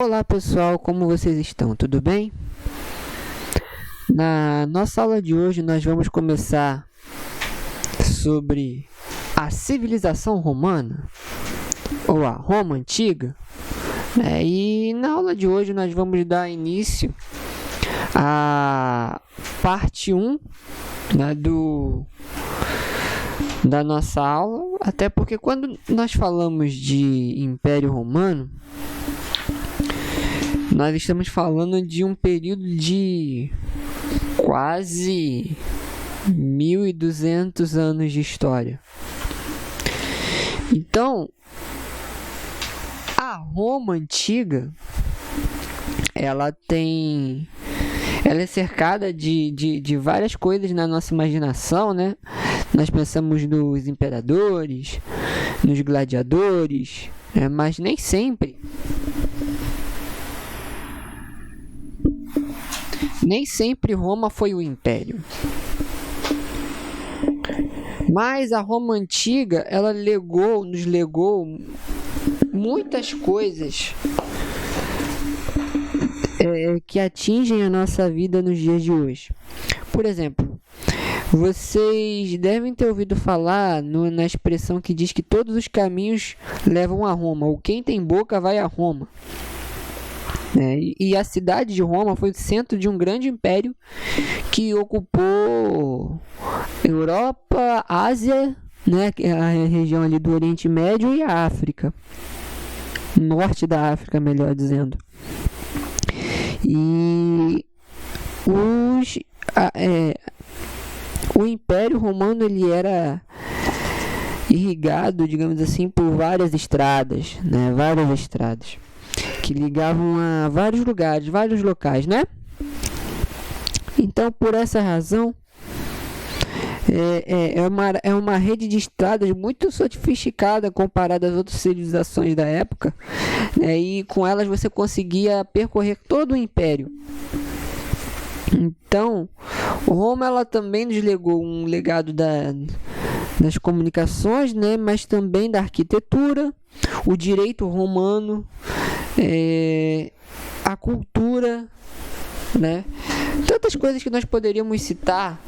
Olá pessoal, como vocês estão? Tudo bem? Na nossa aula de hoje nós vamos começar sobre a civilização romana, ou a Roma Antiga. E na aula de hoje nós vamos dar início à parte 1, né, da nossa aula, até porque quando nós falamos de Império Romano, nós estamos falando de um período de quase 1.200 anos de história. Então, a Roma Antiga, ela é cercada de várias coisas na nossa imaginação, né? Nós pensamos nos imperadores, nos gladiadores, mas nem sempre Roma foi o império. Mas a Roma Antiga, ela nos legou muitas coisas que atingem a nossa vida nos dias de hoje. Por exemplo, vocês devem ter ouvido falar na expressão que diz que todos os caminhos levam a Roma, ou quem tem boca vai a Roma. E a cidade de Roma foi o centro de um grande império que ocupou Europa, Ásia, né, a região ali do Oriente Médio, e a África, norte da África, melhor dizendo. E o Império Romano ele era irrigado, digamos assim, por várias estradas, né, que ligavam a vários lugares, vários locais, né? Então, por essa razão, é uma rede de estradas muito sofisticada comparada às outras civilizações da época, e com elas você conseguia percorrer todo o império. Então, Roma ela também nos legou um legado das comunicações, né, mas também da arquitetura, o direito romano, a cultura, né? Tantas coisas que nós poderíamos citar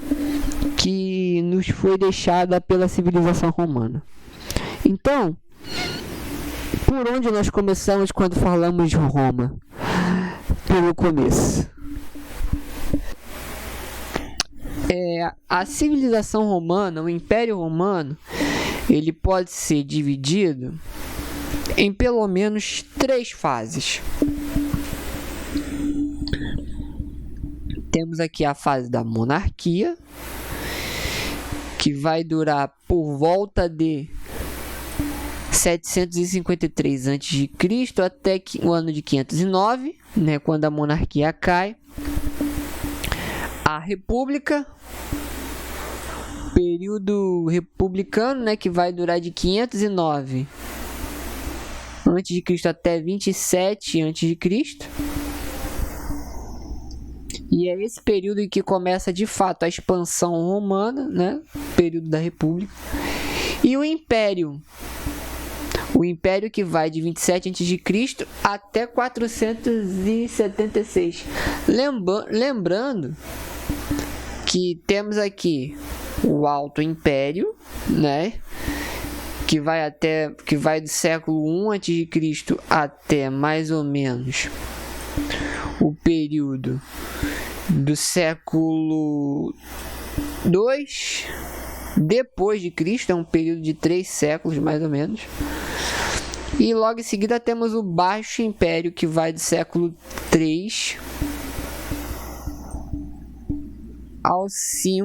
que nos foi deixada pela civilização romana. Então, por onde nós começamos quando falamos de Roma? Pelo começo. A civilização romana, o Império Romano, ele pode ser dividido em pelo menos 3 fases. Temos aqui a fase da monarquia, que vai durar por volta de 753 a.C. até o ano de 509, né, quando a monarquia cai. A república, período republicano, né, que vai durar de 509 a.C. até 27 a.C. E é esse período em que começa de fato a expansão romana, né? Período da República. E o Império que vai de 27 a.C. até 476. Lembrando que temos aqui o Alto Império, né? Que vai do século I a.C. até mais ou menos o período do século II depois de Cristo, é um período de 3 séculos mais ou menos. E logo em seguida temos o Baixo Império, que vai do século III ao V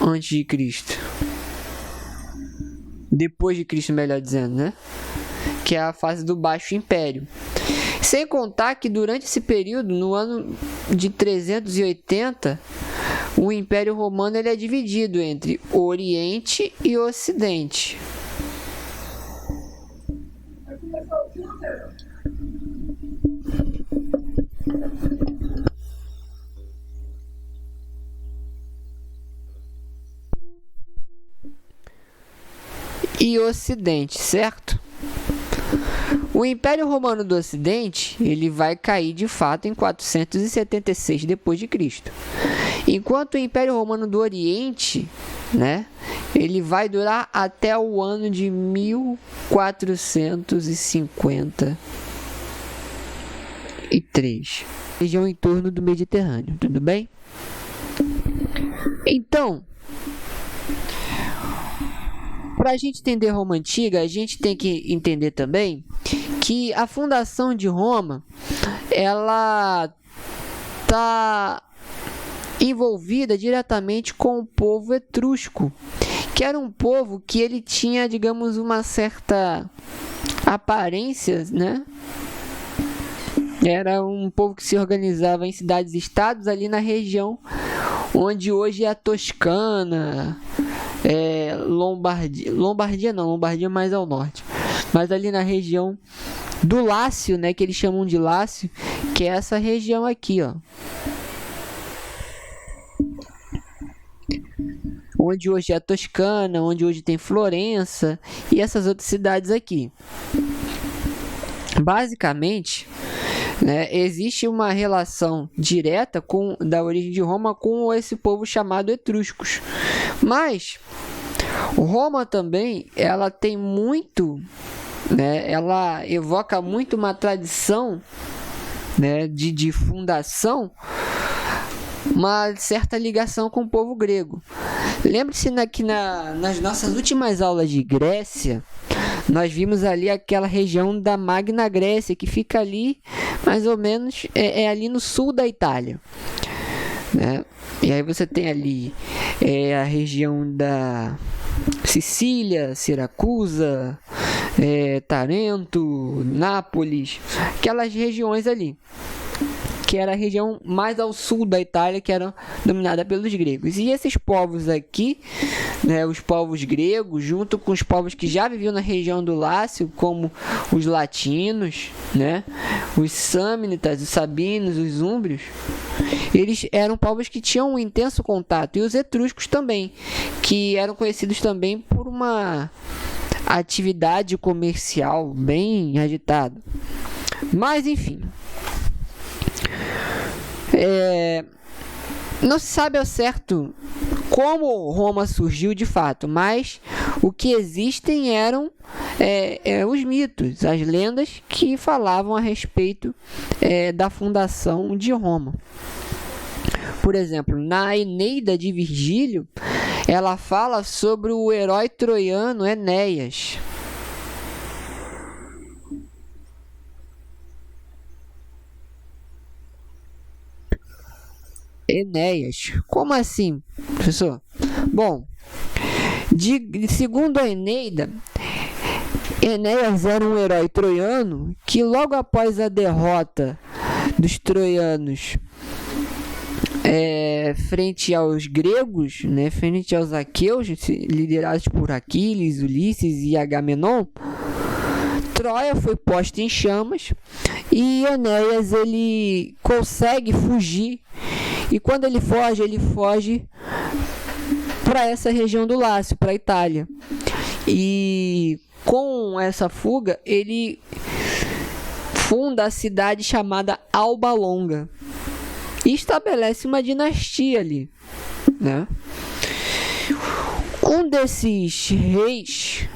a.C. Depois de Cristo, melhor dizendo, né? Que é a fase do Baixo Império. Sem contar que durante esse período, no ano de 380, o Império Romano ele é dividido entre Oriente e Ocidente. E Ocidente, certo? O Império Romano do Ocidente, ele vai cair de fato em 476 d.C. Enquanto o Império Romano do Oriente, né, ele vai durar até o ano de 1453. Região em torno do Mediterrâneo, tudo bem? Então, para a gente entender Roma Antiga, a gente tem que entender também que a fundação de Roma, ela está envolvida diretamente com o povo etrusco, que era um povo que ele tinha, digamos, uma certa aparência, né? Era um povo que se organizava em cidades-estados ali na região onde hoje é a Toscana, Lombardia não, Lombardia mais ao norte, mas ali na região do Lácio, né, que eles chamam de Lácio, que é essa região aqui, ó, onde hoje é a Toscana, onde hoje tem Florença e essas outras cidades aqui. Basicamente, né, existe uma relação direta da origem de Roma com esse povo chamado etruscos. Mas Roma também, ela tem muito, né, ela evoca muito uma tradição, né, de fundação, uma certa ligação com o povo grego. Lembre-se que nas nossas últimas aulas de Grécia, nós vimos ali aquela região da Magna Grécia, que fica ali, mais ou menos, ali no sul da Itália, né? E aí você tem ali a região da Sicília, Siracusa, Tarento, Nápoles, aquelas regiões ali, que era a região mais ao sul da Itália, que era dominada pelos gregos. E esses povos aqui, né, os povos gregos, junto com os povos que já viviam na região do Lácio, como os latinos, né, os samnitas, os sabinos, os úmbrios, eles eram povos que tinham um intenso contato. E os etruscos também, que eram conhecidos também por uma atividade comercial bem agitada. Mas, enfim, não se sabe ao certo como Roma surgiu de fato, mas o que existem eram os mitos, as lendas que falavam a respeito da fundação de Roma. Por exemplo, na Eneida de Virgílio, ela fala sobre o herói troiano Enéas. Enéas. Como assim, professor? Bom, segundo a Eneida, Enéas era um herói troiano que logo após a derrota dos troianos frente aos gregos, né, frente aos aqueus, liderados por Aquiles, Ulisses e Agamenon, Troia foi posta em chamas e Enéas ele consegue fugir. E quando ele foge para essa região do Lácio, para a Itália. E com essa fuga, ele funda a cidade chamada Alba Longa e estabelece uma dinastia ali, né? Um desses reis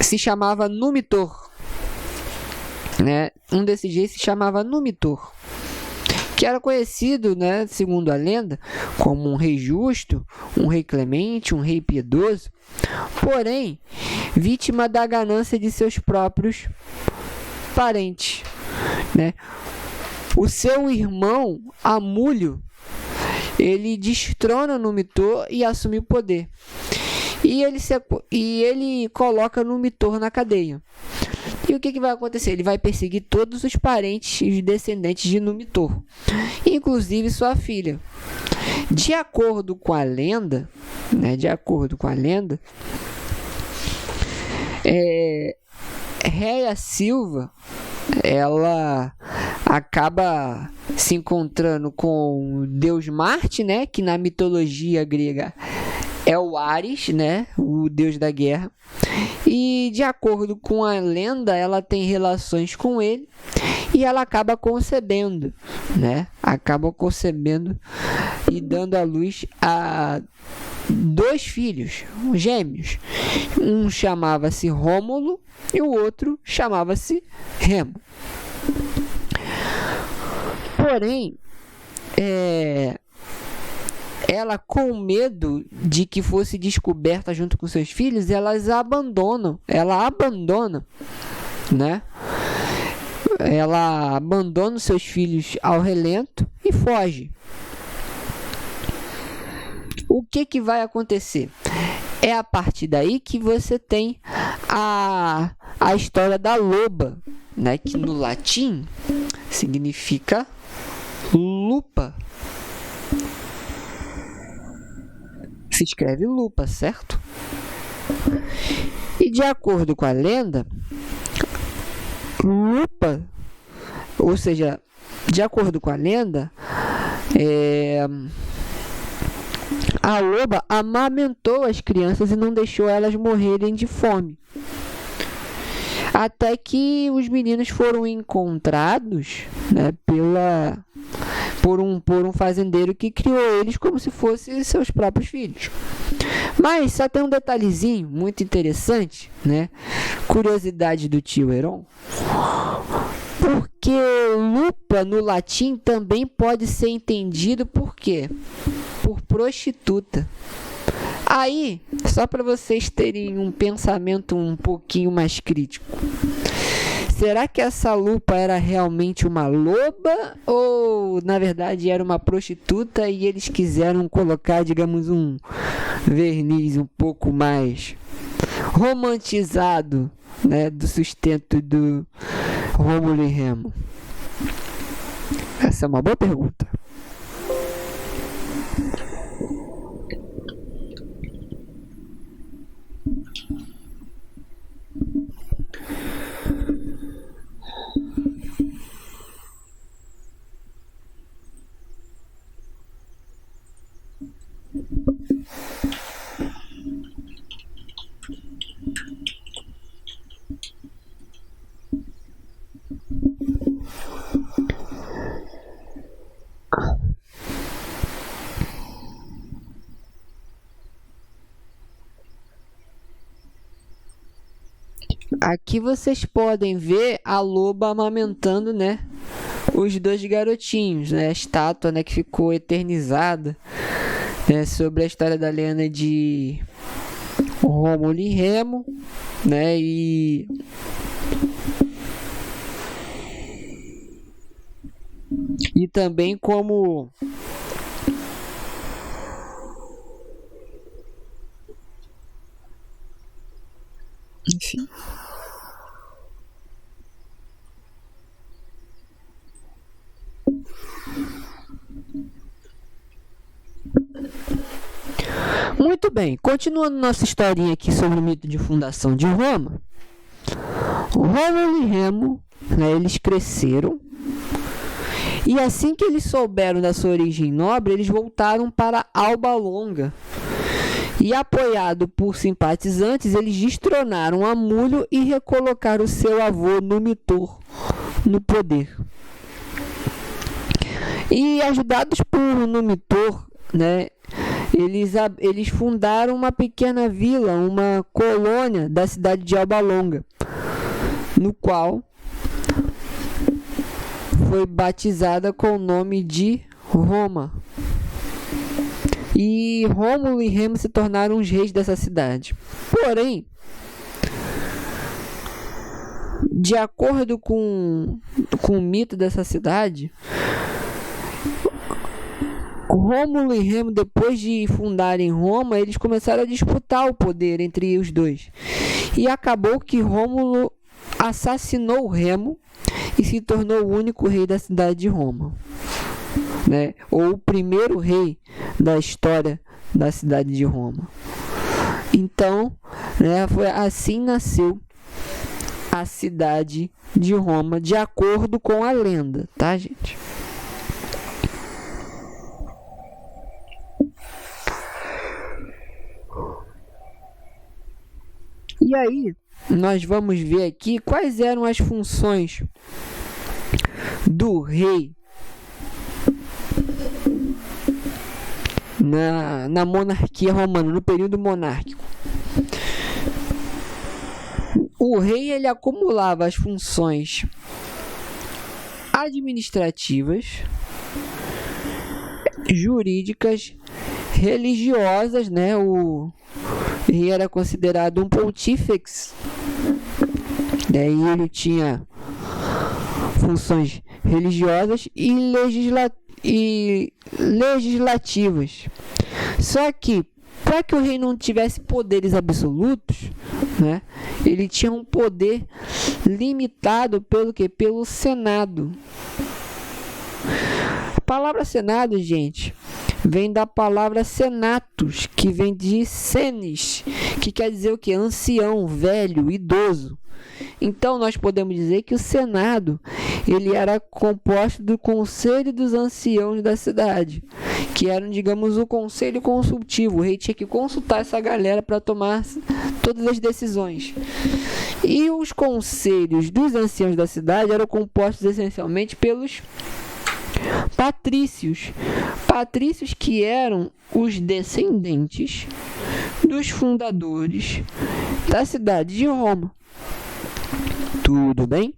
se chamava Numitor, né? Que era conhecido, né, segundo a lenda, como um rei justo, um rei clemente, um rei piedoso, porém, vítima da ganância de seus próprios parentes, né? O seu irmão, Amúlio, ele destrona Numitor e assume o poder. E ele coloca Numitor na cadeia. E o que vai acontecer? Ele vai perseguir todos os parentes e os descendentes de Numitor, inclusive sua filha. De acordo com a lenda, Réia Silva, ela acaba se encontrando com o deus Marte, né, que na mitologia grega é o Ares, né, o deus da guerra. E de acordo com a lenda, ela tem relações com ele e ela acaba concebendo, né? Acaba concebendo e dando à luz a 2 filhos, gêmeos. Um chamava-se Rômulo e o outro chamava-se Remo. Porém, ela, com medo de que fosse descoberta junto com seus filhos, ela abandona, né? Ela abandona os seus filhos ao relento e foge. O que vai acontecer? É a partir daí que você tem a história da loba, né? Que no latim significa lupa. Se escreve lupa, certo? E de acordo com a lenda, lupa, ou seja, de acordo com a lenda, a loba amamentou as crianças e não deixou elas morrerem de fome. Até que os meninos foram encontrados, né, por um fazendeiro que criou eles como se fossem seus próprios filhos. Mas só tem um detalhezinho muito interessante, né? Curiosidade do tio Heron. Porque lupa no latim também pode ser entendido por quê? Por prostituta. Aí, só para vocês terem um pensamento um pouquinho mais crítico. Será que essa lupa era realmente uma loba ou, na verdade, era uma prostituta e eles quiseram colocar, digamos, um verniz um pouco mais romantizado, né, do sustento do Rômulo e Remo? Essa é uma boa pergunta. Aqui vocês podem ver a loba amamentando, né, os 2 garotinhos, né, a estátua, né, que ficou eternizada, né, sobre a história da lenda de Rômulo e Remo, né, e também como enfim. Muito bem, continuando nossa historinha aqui sobre o mito de fundação de Roma. Rômulo e Remo, né, eles cresceram e assim que eles souberam da sua origem nobre, eles voltaram para Alba Longa. E apoiado por simpatizantes, eles destronaram Amulho e recolocaram o seu avô Numitor no poder. E ajudados por Numitor, né, eles fundaram uma pequena vila, uma colônia da cidade de Alba Longa, no qual foi batizada com o nome de Roma. E Rômulo e Remo se tornaram os reis dessa cidade. Porém, de acordo com o mito dessa cidade, Rômulo e Remo, depois de fundarem Roma, eles começaram a disputar o poder entre os dois. E acabou que Rômulo assassinou Remo e se tornou o único rei da cidade de Roma, né? Ou o primeiro rei da história da cidade de Roma. Então, né, assim nasceu a cidade de Roma, de acordo com a lenda, tá, gente? E aí, nós vamos ver aqui quais eram as funções do rei na monarquia romana, no período monárquico. O rei ele acumulava as funções administrativas, jurídicas, religiosas, né? O rei era considerado um pontífex, daí ele tinha funções religiosas e legislativas. Só que, para que o rei não tivesse poderes absolutos, né, ele tinha um poder limitado pelo quê? Pelo Senado. A palavra Senado, gente, vem da palavra senatus, que vem de senes, que quer dizer o quê? Ancião, velho, idoso. Então, nós podemos dizer que o Senado ele era composto do Conselho dos Anciãos da cidade, que eram, digamos, o conselho consultivo. O rei tinha que consultar essa galera para tomar todas as decisões. E os conselhos dos anciãos da cidade eram compostos essencialmente pelos patrícios. Patrícios que eram os descendentes dos fundadores da cidade de Roma. Tudo bem?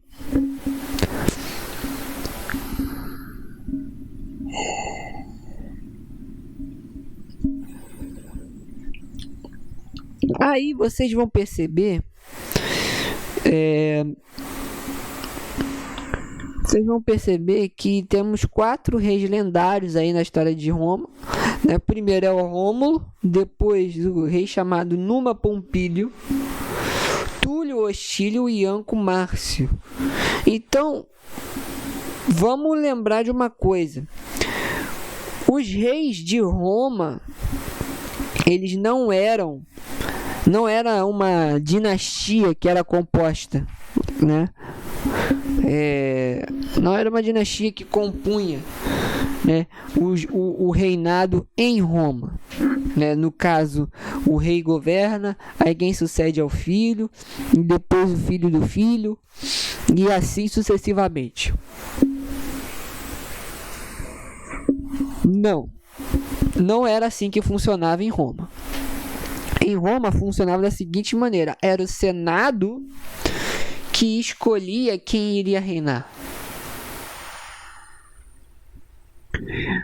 Aí vocês vão perceber que temos 4 reis lendários aí na história de Roma, né? Primeiro é o Rômulo, depois o rei chamado Numa Pompílio, Túlio Hostílio e Anco Márcio. Então, vamos lembrar de uma coisa. Os reis de Roma, eles não era uma dinastia que era composta, né? Não era uma dinastia que compunha, né, o reinado em Roma, né? No caso, o rei governa, aí quem sucede ao filho, e depois o filho do filho, e assim sucessivamente. Não era assim que funcionava em Roma. Em Roma funcionava da seguinte maneira: era o Senado que escolhia quem iria reinar.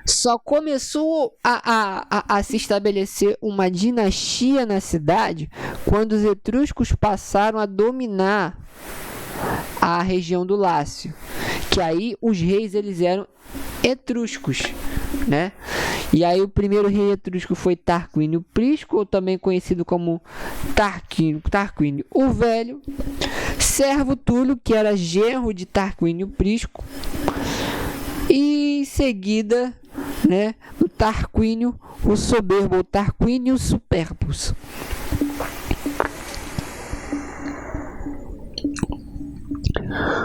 Só começou a se estabelecer uma dinastia na cidade quando os etruscos passaram a dominar a região do Lácio, que aí os reis eles eram etruscos, né? E aí o primeiro rei etrusco foi Tarquínio Prisco, ou também conhecido como Tarquínio o Velho, Servo Túlio, que era genro de Tarquínio Prisco, e em seguida, né, o Tarquínio o Soberbo, ou Tarquínio Superbus.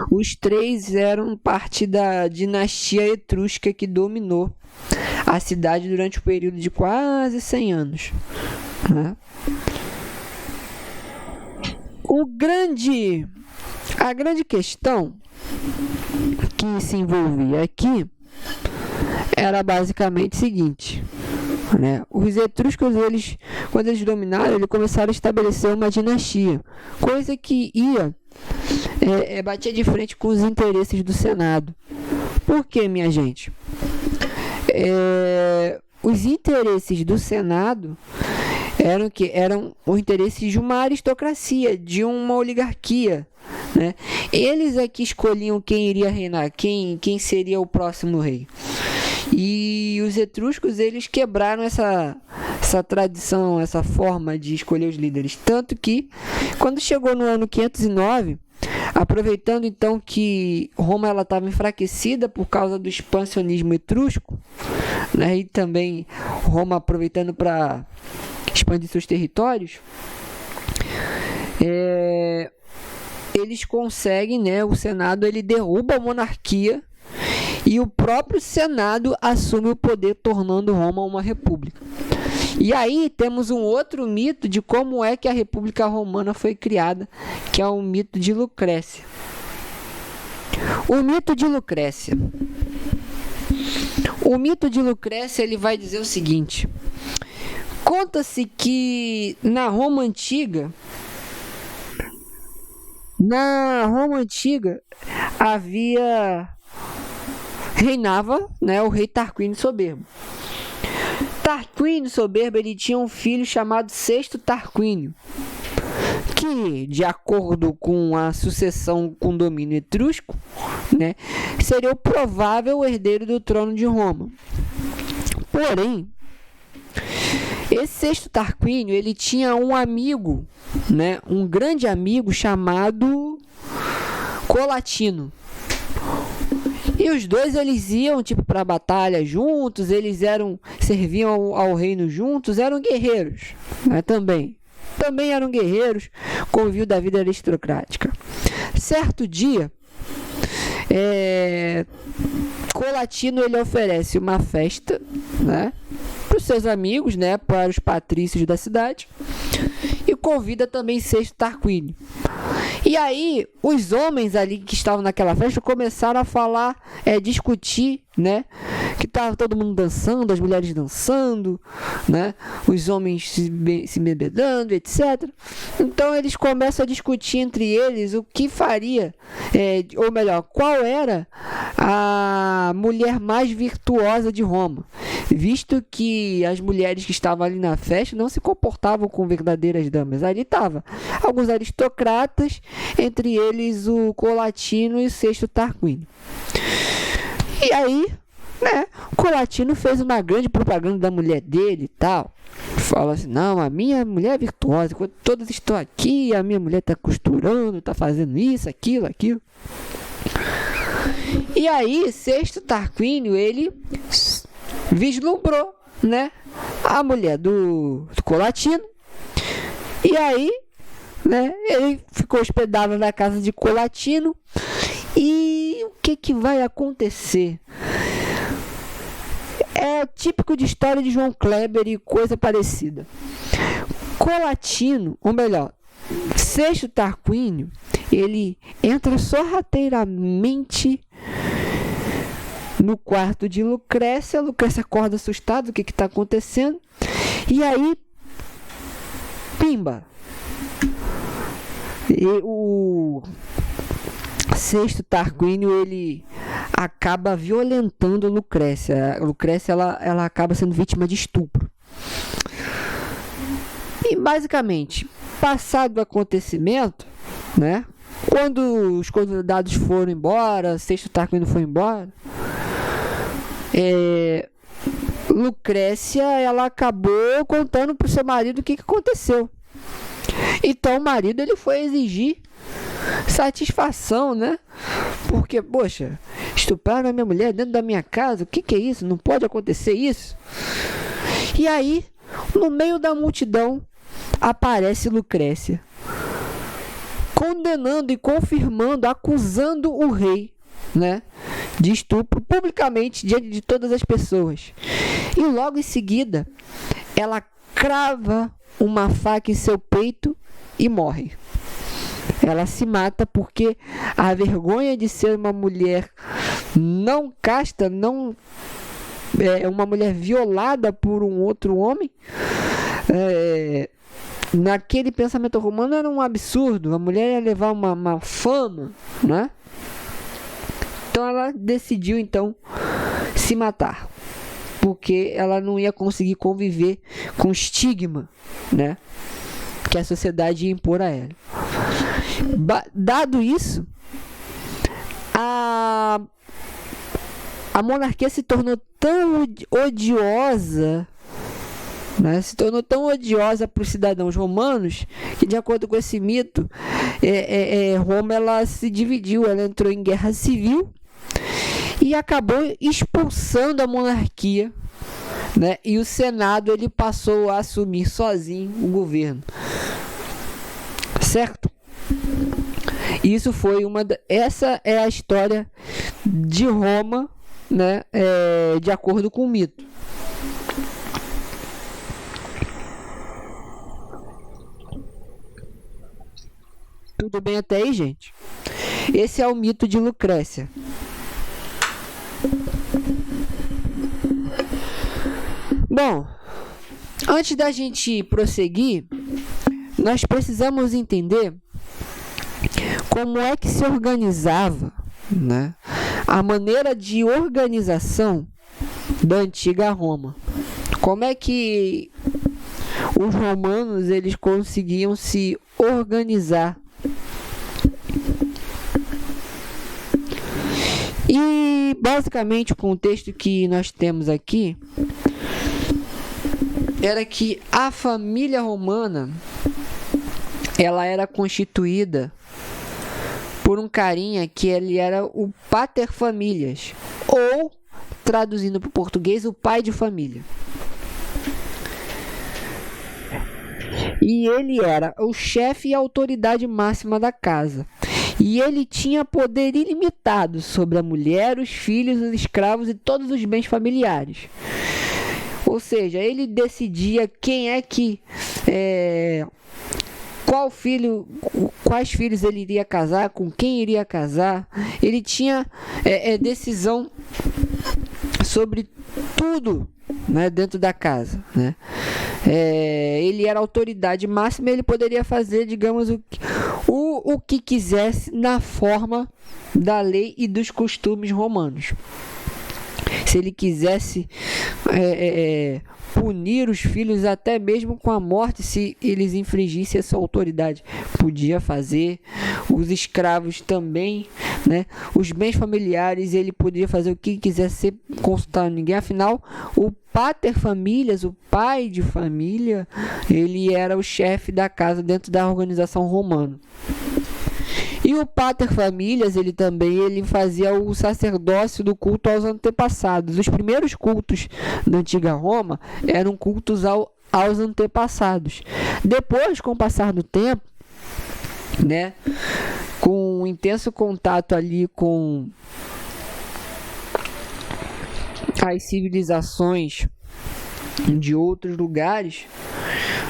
Os 3 eram parte da dinastia etrusca que dominou a cidade durante o período de quase 100 anos, né? A grande questão que se envolvia aqui era basicamente o seguinte, né? Os etruscos, quando eles dominaram, eles começaram a estabelecer uma dinastia, coisa que batia de frente com os interesses do Senado. Por quê, minha gente? Os interesses do Senado eram os interesses de uma aristocracia, de uma oligarquia, né? Eles é que escolhiam quem iria reinar, quem seria o próximo rei. E os etruscos, eles quebraram essa tradição, essa forma de escolher os líderes. Tanto que, quando chegou no ano 509, aproveitando então que Roma estava enfraquecida por causa do expansionismo etrusco, né, e também Roma aproveitando para expandir seus territórios, eles conseguem, né, o Senado ele derruba a monarquia e o próprio Senado assume o poder, tornando Roma uma república. E aí temos um outro mito de como é que a República Romana foi criada, que é o mito de Lucrécia. O mito de Lucrécia. O mito de Lucrécia, ele vai dizer o seguinte: conta-se que na Roma Antiga reinava, né, o rei Tarquínio Soberbo. Tarquínio Soberbo, ele tinha um filho chamado Sexto Tarquínio, que, de acordo com a sucessão com domínio etrusco, né, seria o provável herdeiro do trono de Roma. Porém, esse Sexto Tarquínio, ele tinha um amigo, né, um grande amigo chamado Colatino. E os dois, eles iam para a batalha juntos, serviam ao reino juntos, eram guerreiros, né, também eram guerreiros, convívio da vida aristocrática. Certo dia, Colatino, ele oferece uma festa, né, para os seus amigos, né, para os patrícios da cidade, e convida também Sexto Tarquínio. E aí, os homens ali que estavam naquela festa começaram a falar, discutir, né? Que estava todo mundo dançando, as mulheres dançando, né? Os homens se bebedando, etc. Então, eles começam a discutir entre eles o que faria, ou melhor, qual era a mulher mais virtuosa de Roma, visto que as mulheres que estavam ali na festa não se comportavam como verdadeiras damas. Ali estavam alguns aristocratas, entre eles o Colatino e o Sexto Tarquínio. E aí, né, o Colatino fez uma grande propaganda da mulher dele e tal. Fala assim: não, a minha mulher é virtuosa, quando todos estão aqui, a minha mulher está costurando, está fazendo isso, aquilo. E aí, Sexto Tarquínio, ele vislumbrou, né, a mulher do Colatino. E aí, né, ele ficou hospedado na casa de Colatino. E o que vai acontecer? É típico de história de João Kleber e coisa parecida. Colatino, ou melhor, Sexto Tarquínio, ele entra sorrateiramente no quarto de Lucrécia. Lucrécia acorda assustada, o que está acontecendo? E aí, pimba! E o Sexto Tarquínio, ele acaba violentando Lucrécia. Lucrécia, ela acaba sendo vítima de estupro. E basicamente, passado o acontecimento, né, quando os convidados foram embora, Sexto Tarquínio foi embora, Lucrécia, ela acabou contando para o seu marido o que aconteceu. Então o marido, ele foi exigir satisfação, né? Porque, poxa, estupraram a minha mulher dentro da minha casa, o que é isso? Não pode acontecer isso. E aí, no meio da multidão, aparece Lucrécia, condenando e confirmando, acusando o rei, né, de estupro publicamente diante de todas as pessoas. E logo em seguida, ela crava uma faca em seu peito e morre. Ela se mata porque a vergonha de ser uma mulher não casta, uma mulher violada por um outro homem, naquele pensamento romano era um absurdo. A mulher ia levar uma fama, né? Então ela decidiu se matar, porque ela não ia conseguir conviver com o estigma, né, que a sociedade ia impor a ela. Dado isso, a monarquia se tornou tão odiosa, né, para os cidadãos romanos, que, de acordo com esse mito, Roma, ela se dividiu, ela entrou em guerra civil e acabou expulsando a monarquia, né, e o Senado, ele passou a assumir sozinho o governo, certo? Isso foi essa é a história de Roma, né, de acordo com o mito. Tudo bem até aí, gente? Esse é o mito de Lucrécia. Bom, antes da gente prosseguir, nós precisamos entender como é que se organizava, né, a maneira de organização da antiga Roma. Como é que os romanos eles conseguiam se organizar. E basicamente o contexto que nós temos aqui era que a família romana ela era constituída por um carinha que ele era o pater familias, ou traduzindo para o português, o pai de família. E ele era o chefe e a autoridade máxima da casa. E ele tinha poder ilimitado sobre a mulher, os filhos, os escravos e todos os bens familiares. Ou seja, ele decidia quem é que... quais filhos ele iria casar, com quem iria casar. Ele tinha decisão sobre tudo, né, dentro da casa, né? Ele era a autoridade máxima, ele poderia fazer, digamos, o que quisesse na forma da lei e dos costumes romanos. Se ele quisesse punir os filhos até mesmo com a morte, se eles infringissem essa autoridade, podia fazer. Os escravos também, né? Os bens familiares, ele podia fazer o que quisesse, sem consultar ninguém. Afinal, o pater familias, o pai de família, ele era o chefe da casa dentro da organização romana. E o pater familias, ele fazia o sacerdócio do culto aos antepassados. Os primeiros cultos da antiga Roma eram cultos aos antepassados. Depois, com o passar do tempo, né, com um intenso contato ali com as civilizações de outros lugares,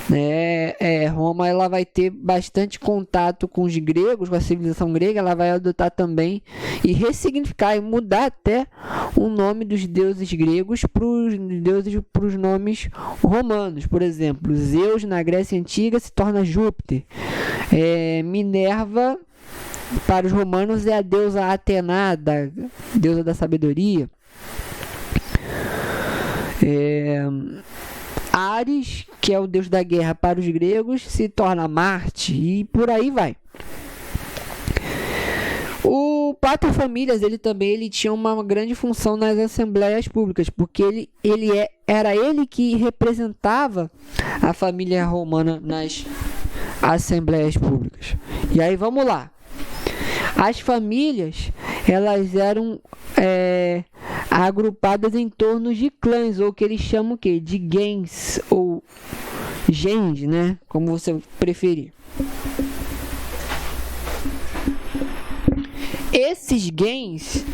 né, Roma ela vai ter bastante contato com os gregos, com a civilização grega. Ela vai adotar também e ressignificar e mudar até o nome dos deuses gregos para os nomes romanos. Por exemplo, Zeus na Grécia Antiga se torna Júpiter. Minerva para os romanos é a deusa Atena, deusa da sabedoria. Ares, que é o deus da guerra para os gregos, se torna Marte, e por aí vai. O pater familias, ele tinha uma grande função nas assembleias públicas, porque era ele que representava a família romana nas assembleias públicas. E aí vamos lá. As famílias, elas eram agrupadas em torno de clãs, ou que eles chamam de gens, ou gens, né? Como você preferir. Esses gens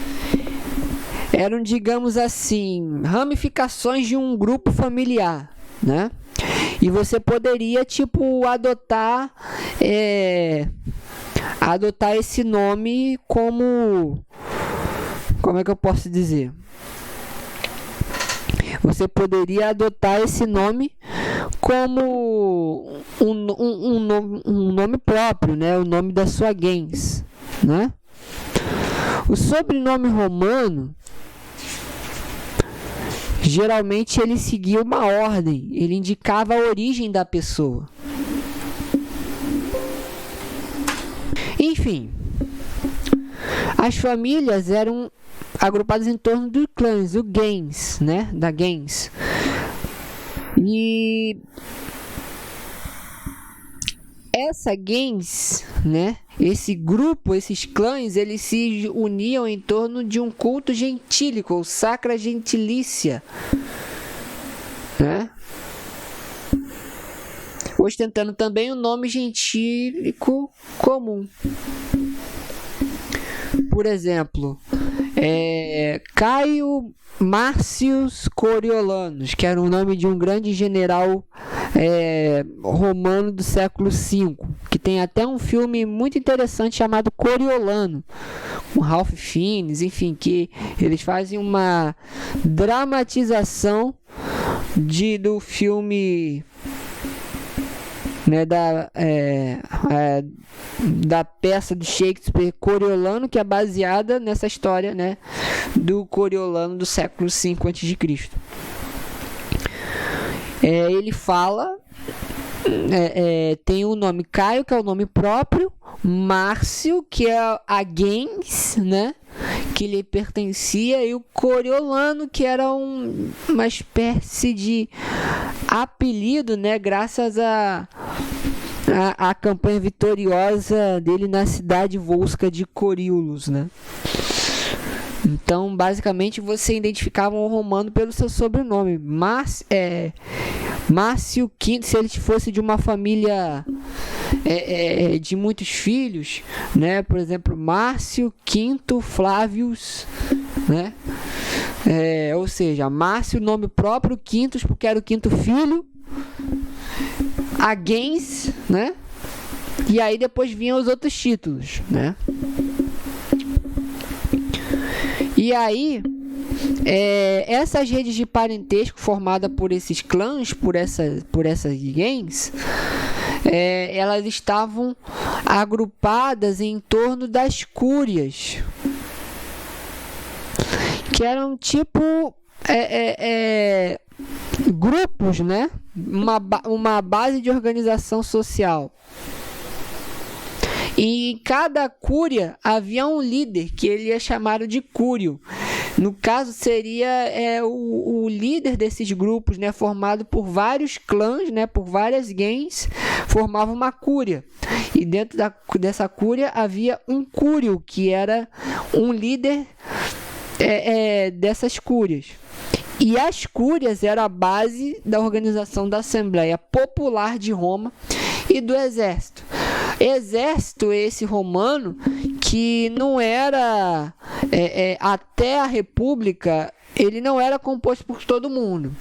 eram, digamos assim, ramificações de um grupo familiar, né? E você poderia, adotar esse nome como é que eu posso dizer? Você poderia adotar esse nome como um nome próprio, né? O nome da sua gens, né? O sobrenome romano, geralmente ele seguia uma ordem, ele indicava a origem da pessoa. Enfim, as famílias eram agrupadas em torno dos clãs, o gens, né? Da gens. E essa gens, né? Esse grupo, esses clãs, eles se uniam em torno de um culto gentílico, ou sacra gentilícia, né? Ostentando também o nome gentílico comum. Por exemplo, Caio Márcios Coriolanus, que era o nome de um grande general romano do século V, que tem até um filme muito interessante chamado Coriolano, com Ralph Fiennes, enfim, que eles fazem uma dramatização do filme, né, da peça de Shakespeare Coriolano, que é baseada nessa história, né, do Coriolano do século V a.C. Ele fala, tem o nome Caio, que é o nome próprio, Márcio, que é a gens, né, que lhe pertencia, e o Coriolano, que era uma espécie de apelido, né, graças a campanha vitoriosa dele na cidade volsca de Coriolis, né? Então, basicamente, você identificava um romano pelo seu sobrenome. Márcio V, se ele fosse de uma família de muitos filhos, né? Por exemplo, Márcio V Flávios, né? Ou seja, Márcio, nome próprio, Quintus, porque era o quinto filho, a gens, né? E aí depois vinham os outros títulos, né? E aí, essas redes de parentesco formadas por esses clãs, por essas gens, elas estavam agrupadas em torno das cúrias, que eram tipo grupos, né? Uma base de organização social. E em cada cúria havia um líder, que ele é chamado de cúrio. No caso, seria o líder desses grupos, né, formado por vários clãs, né, por várias gens, formava uma cúria. E dentro dessa cúria havia um cúrio, que era um líder dessas cúrias. E as cúrias eram a base da organização da Assembleia Popular de Roma e do Exército. Exército esse romano que não era, até a República, ele não era composto por todo mundo.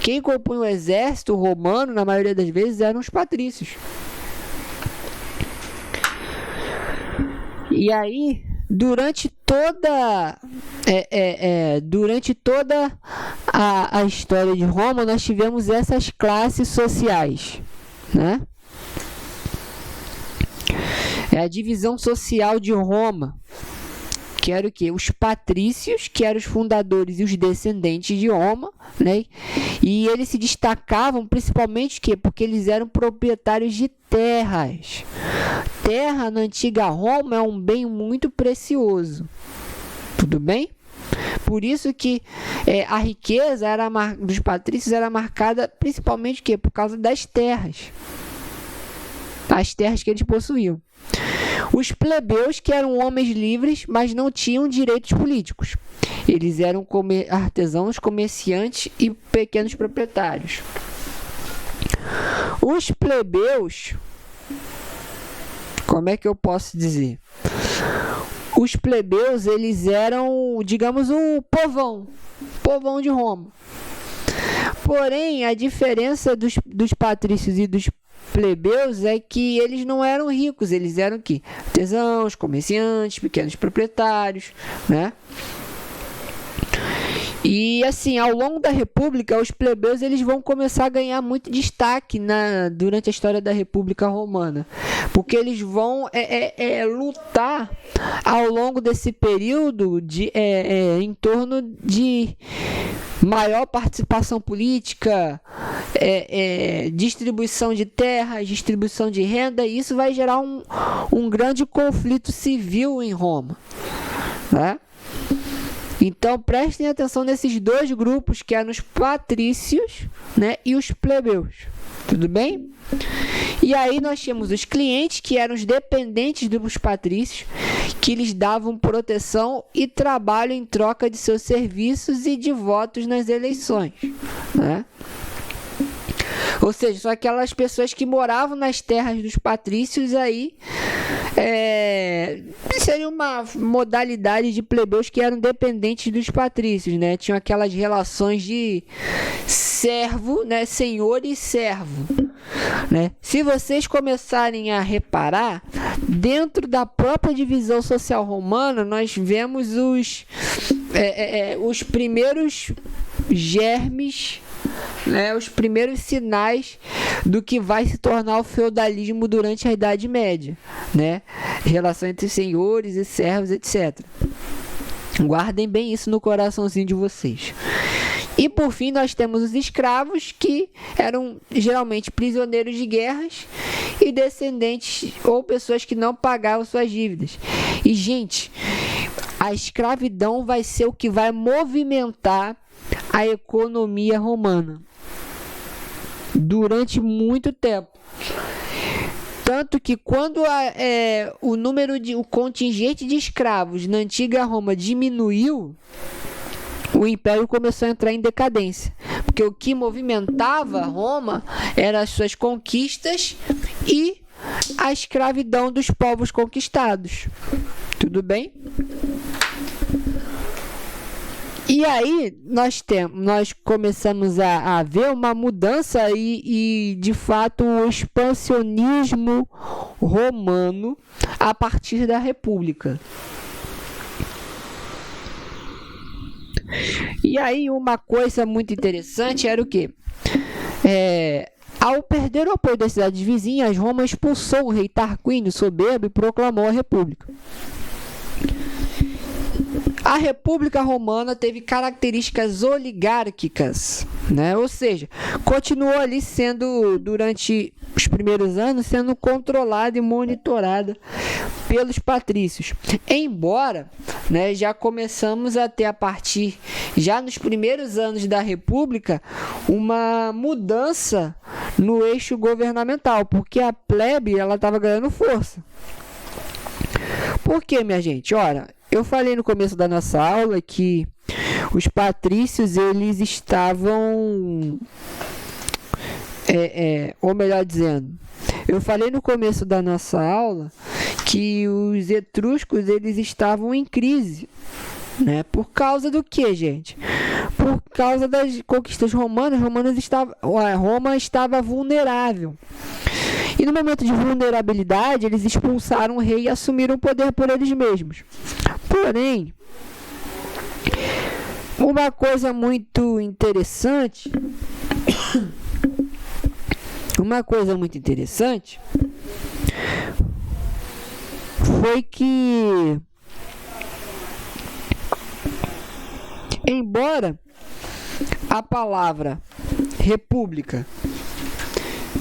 Quem compunha o exército romano, na maioria das vezes, eram os patrícios. E aí, durante toda a história de Roma, nós tivemos essas classes sociais, né? A divisão social de Roma, que era o quê? Os patrícios, que eram os fundadores e os descendentes de Roma, né? E eles se destacavam principalmente o quê? Porque eles eram proprietários de terras. Terra na antiga Roma é um bem muito precioso. Tudo bem? Por isso que a riqueza dos patrícios era marcada principalmente o quê? Por causa das terras. As terras que eles possuíam. Os plebeus, que eram homens livres, mas não tinham direitos políticos. Eles eram artesãos, comerciantes e pequenos proprietários. Os plebeus, como é que eu posso dizer? Os plebeus, eles eram, digamos, o povão de Roma. Porém, a diferença dos patrícios e dos plebeus é que eles não eram ricos, eles eram que artesãos, comerciantes, pequenos proprietários, né? E assim, ao longo da República, os plebeus eles vão começar a ganhar muito destaque durante a história da República Romana, porque eles vão lutar ao longo desse período em torno de maior participação política, distribuição de terras, distribuição de renda, e isso vai gerar um grande conflito civil em Roma, né? Então prestem atenção nesses dois grupos, que eram os patrícios, né, e os plebeus. Tudo bem? E aí nós tínhamos os clientes, que eram os dependentes dos patrícios, que lhes davam proteção e trabalho em troca de seus serviços e de votos nas eleições, né? Ou seja, são aquelas pessoas que moravam nas terras dos patrícios aí, seria uma modalidade de plebeus que eram dependentes dos patrícios, né? Tinham aquelas relações de servo, né? Senhor e servo, né? Se vocês começarem a reparar, dentro da própria divisão social romana, nós vemos os primeiros germes, né, os primeiros sinais do que vai se tornar o feudalismo durante a Idade Média, né? Relação entre senhores e servos, etc. Guardem bem isso no coraçãozinho de vocês. E por fim nós temos os escravos, que eram geralmente prisioneiros de guerras e descendentes ou pessoas que não pagavam suas dívidas. E gente, a escravidão vai ser o que vai movimentar a economia romana durante muito tempo. Tanto que quando o contingente de escravos na antiga Roma diminuiu, o império começou a entrar em decadência. Porque o que movimentava Roma eram as suas conquistas e a escravidão dos povos conquistados. Tudo bem? E aí nós começamos a ver uma mudança e de fato o expansionismo romano a partir da República. E aí uma coisa muito interessante era o quê? Ao perder o apoio das cidades vizinhas, Roma expulsou o rei Tarquínio soberbo e proclamou a República. A República Romana teve características oligárquicas, né? Ou seja, continuou ali sendo, durante os primeiros anos, sendo controlada e monitorada pelos patrícios. Embora, né, já começamos a ter, já nos primeiros anos da República, uma mudança no eixo governamental, porque a plebe estava ganhando força. Por quê, minha gente? Ora, eu falei no começo da nossa aula que os patrícios, eles estavam... ou melhor dizendo, eu falei no começo da nossa aula que os etruscos, eles estavam em crise, né? Por causa do que, gente? Por causa das conquistas romanas. Roma estava vulnerável. E no momento de vulnerabilidade, eles expulsaram o rei e assumiram o poder por eles mesmos. Porém, uma coisa muito interessante foi que, embora a palavra república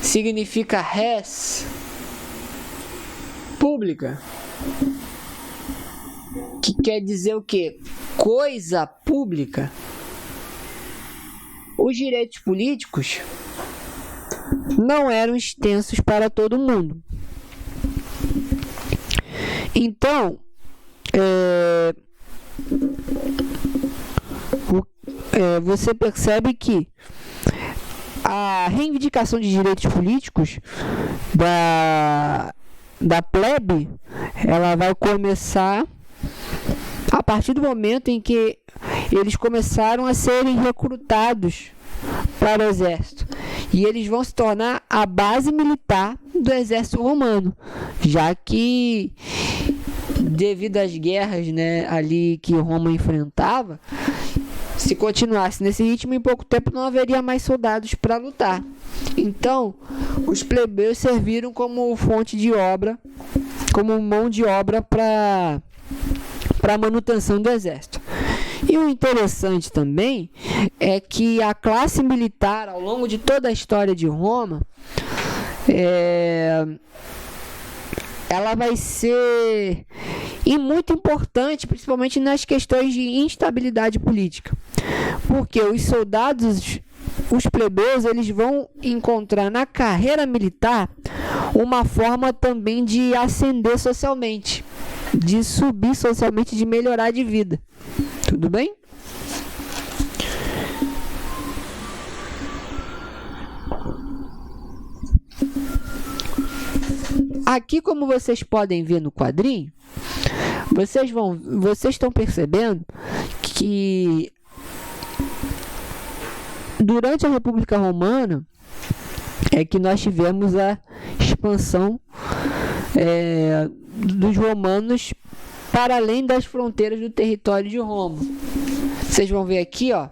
significa res pública, que quer dizer o quê? Coisa pública. Os direitos políticos não eram extensos para todo mundo. Então, você percebe que a reivindicação de direitos políticos da plebe, ela vai começar a partir do momento em que eles começaram a serem recrutados para o exército. E eles vão se tornar a base militar do exército romano, já que, devido às guerras, né, ali que Roma enfrentava, se continuasse nesse ritmo, em pouco tempo não haveria mais soldados para lutar. Então, os plebeus serviram como fonte de obra, como mão de obra para a manutenção do exército. E o interessante também é que a classe militar, ao longo de toda a história de Roma, ela vai ser muito importante, principalmente nas questões de instabilidade política. Porque os soldados, os plebeus, eles vão encontrar na carreira militar uma forma também de ascender socialmente, de subir socialmente, de melhorar de vida. Tudo bem? aqui, como vocês podem ver no quadrinho, vocês estão percebendo que durante a República Romana é que nós tivemos a expansão dos romanos para além das fronteiras do território de Roma. Vocês vão ver aqui, ó,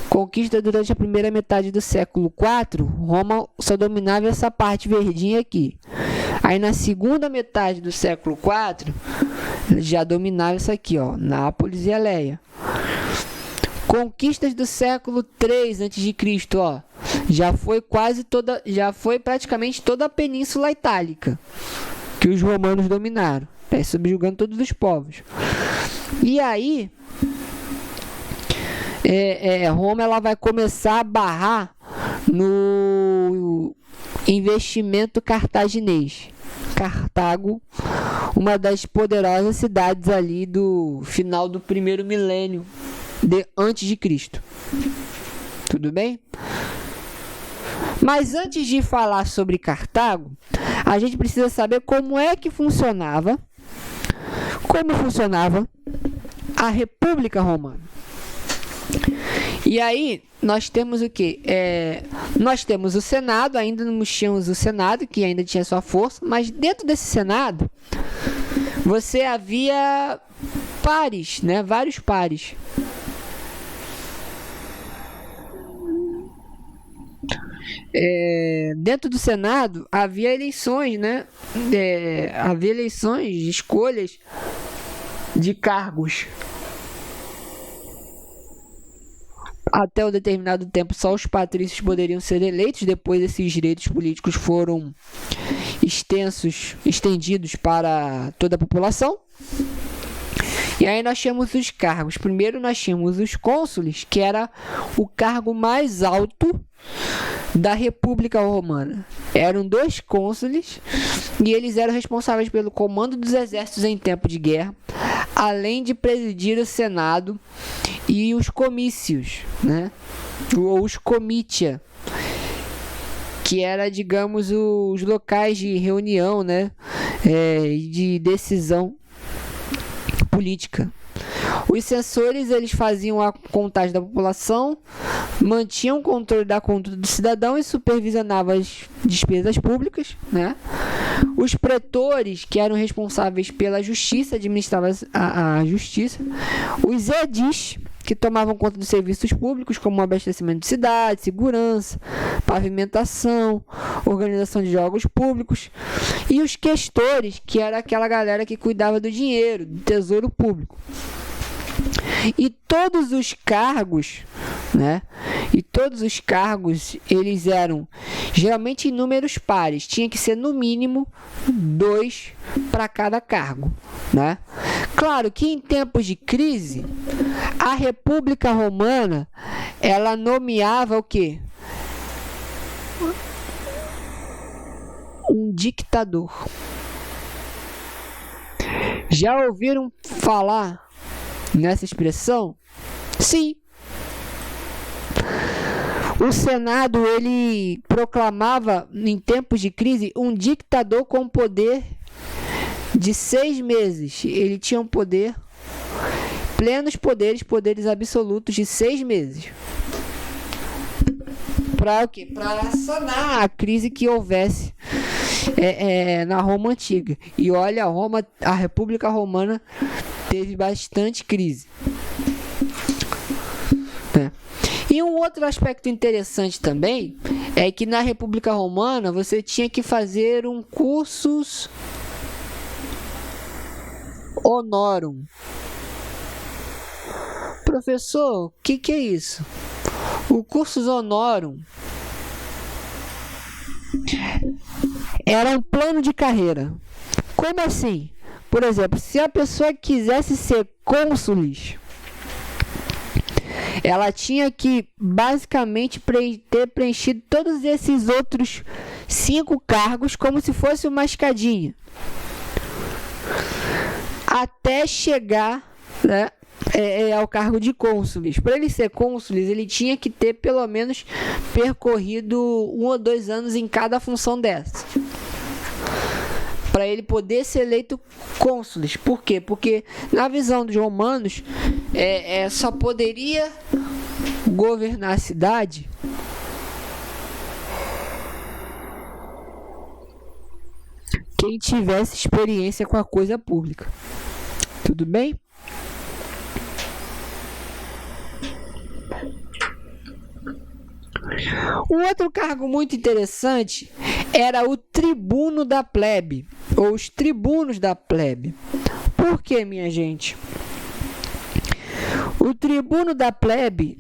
conquista durante a primeira metade do século IV, Roma só dominava essa parte verdinha aqui. Aí na segunda metade do século IV, já dominava isso aqui, ó, Nápoles e Eleia. Conquistas do século III a.C., ó, já foi praticamente toda a Península Itálica que os romanos dominaram, subjugando todos os povos. E aí, Roma ela vai começar a barrar no investimento cartaginês. Cartago, uma das poderosas cidades ali do final do primeiro milênio antes de Cristo. Tudo bem? Mas antes de falar sobre Cartago, a gente precisa saber como funcionava a República Romana. E aí, nós temos o quê? Nós temos o Senado, ainda não tínhamos o Senado, que ainda tinha sua força, mas dentro desse Senado, você havia pares, né? Vários pares. Dentro do Senado havia eleições, né? Havia eleições, escolhas de cargos. Até um determinado tempo, só os patrícios poderiam ser eleitos. Depois, esses direitos políticos foram estendidos para toda a população. E aí nós tínhamos os cargos. Primeiro nós tínhamos os cônsules, que era o cargo mais alto da República Romana. Eram 2 cônsules e eles eram responsáveis pelo comando dos exércitos em tempo de guerra, além de presidir o Senado e os comícios, né? Ou os comitia, que era, digamos, os locais de reunião, né? De decisão política. Os censores, eles faziam a contagem da população, mantinham o controle da conduta do cidadão e supervisionavam as despesas públicas, né? Os pretores, que eram responsáveis pela justiça, administravam a justiça. Os edis, que tomavam conta dos serviços públicos, como abastecimento de cidade, segurança, pavimentação, organização de jogos públicos. E os questores, que era aquela galera que cuidava do dinheiro, do tesouro público. E todos os cargos, né? Eles eram geralmente em números pares. Tinha que ser no mínimo 2 para cada cargo, né? Claro que em tempos de crise, a República Romana, ela nomeava o quê? Um ditador. Já ouviram falar nessa expressão? Sim. O Senado, ele proclamava em tempos de crise um ditador com poder de 6 meses. Ele tinha um poder, plenos poderes absolutos de 6 meses. Para o quê? Para sanar a crise que houvesse na Roma Antiga. E olha, a República Romana teve bastante crise. E um outro aspecto interessante também é que na República Romana você tinha que fazer um cursus honorum. Professor, o que é isso? O cursus honorum era um plano de carreira. Como assim? Por exemplo, se a pessoa quisesse ser cônsules, ela tinha que basicamente ter preenchido todos esses outros 5 cargos como se fosse uma escadinha, até chegar, né, ao cargo de cônsules. Para ele ser cônsules, ele tinha que ter pelo menos percorrido 1 ou 2 anos em cada função dessa. para ele poder ser eleito cônsules. Por quê? Porque na visão dos romanos só poderia governar a cidade quem tivesse experiência com a coisa pública. Tudo bem? Um outro cargo muito interessante era o tribuno da plebe, ou os tribunos da plebe. Por quê, minha gente? O tribuno da plebe,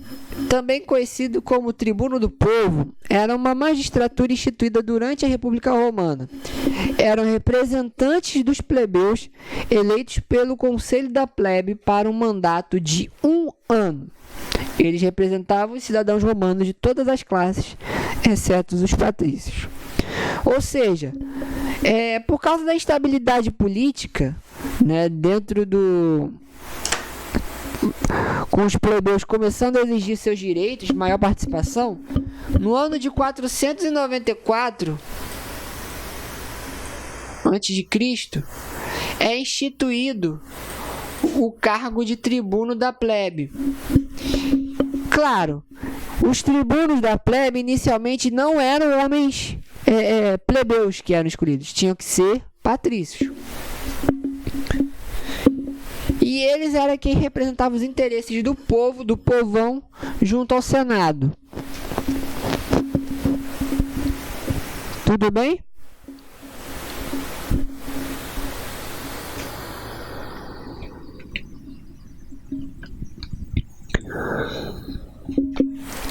também conhecido como tribuno do povo, era uma magistratura instituída durante a República Romana. Eram representantes dos plebeus eleitos pelo Conselho da Plebe para um mandato de 1 ano. Eles representavam os cidadãos romanos de todas as classes, exceto os patrícios. Ou seja, por causa da instabilidade política, né, com os plebeus começando a exigir seus direitos, maior participação, no ano de 494 a.C., é instituído o cargo de tribuno da plebe. Claro, os tribunos da plebe inicialmente não eram homens plebeus que eram escolhidos, tinham que ser patrícios. E eles eram quem representavam os interesses do povo, do povão, junto ao Senado. Tudo bem?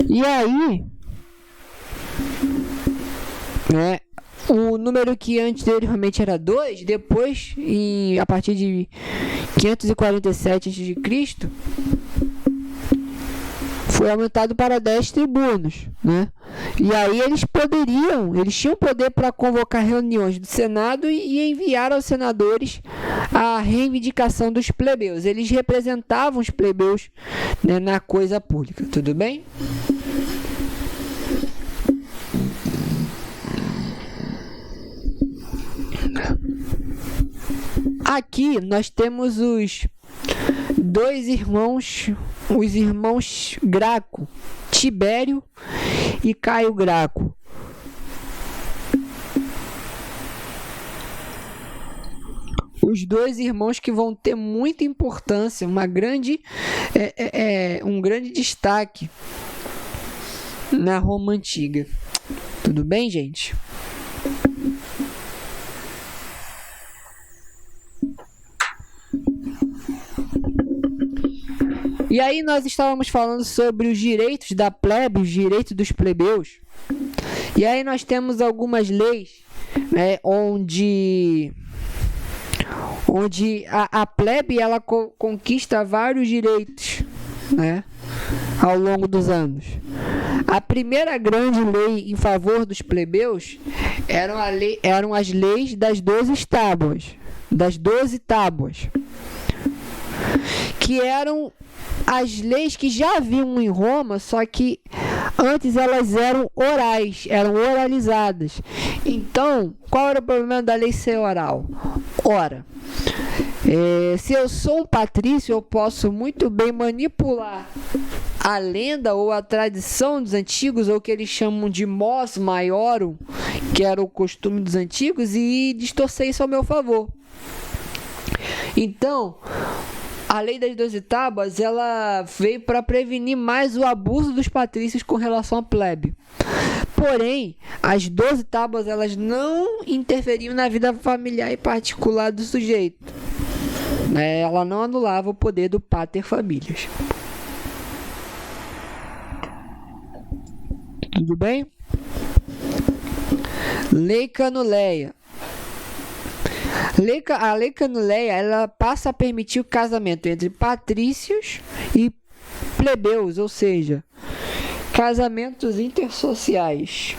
E aí, o número que anteriormente era 2, depois, a partir de 547 a.C., foi aumentado para 10 tribunos, né? E aí eles tinham poder para convocar reuniões do Senado e enviar aos senadores a reivindicação dos plebeus. Eles representavam os plebeus, né, na coisa pública, tudo bem? Aqui nós temos os irmãos Graco, Tibério e Caio Graco. Os dois irmãos que vão ter muita importância, um grande destaque na Roma Antiga. Tudo bem, gente? E aí nós estávamos falando sobre os direitos da plebe, os direitos dos plebeus. E aí nós temos algumas leis, né, onde a plebe ela conquista vários direitos, né, ao longo dos anos. A primeira grande lei em favor dos plebeus eram as leis das 12 tábuas, que eram as leis que já haviam em Roma, só que antes elas eram orais, eram oralizadas. Então, qual era o problema da lei ser oral? Ora, se eu sou um patrício, eu posso muito bem manipular a lenda ou a tradição dos antigos, ou o que eles chamam de mos maiorum, que era o costume dos antigos, e distorcer isso ao meu favor. Então, a lei das 12 tábuas, ela veio para prevenir mais o abuso dos patrícios com relação à plebe. Porém, as 12 tábuas, elas não interferiam na vida familiar e particular do sujeito. Ela não anulava o poder do pater familias. Tudo bem? Lei Canuleia. A lei Canuleia, ela passa a permitir o casamento entre patrícios e plebeus, ou seja, casamentos intersociais.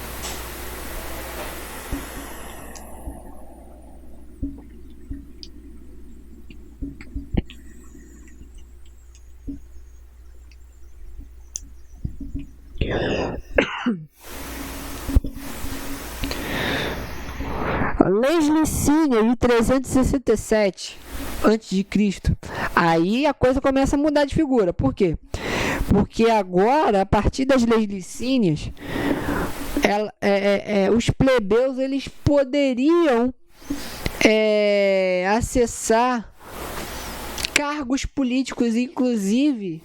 Leis Licínias de 367 a.C. Aí a coisa começa a mudar de figura. Por quê? Porque agora, a partir das leis licínias, os plebeus eles poderiam acessar cargos políticos, inclusive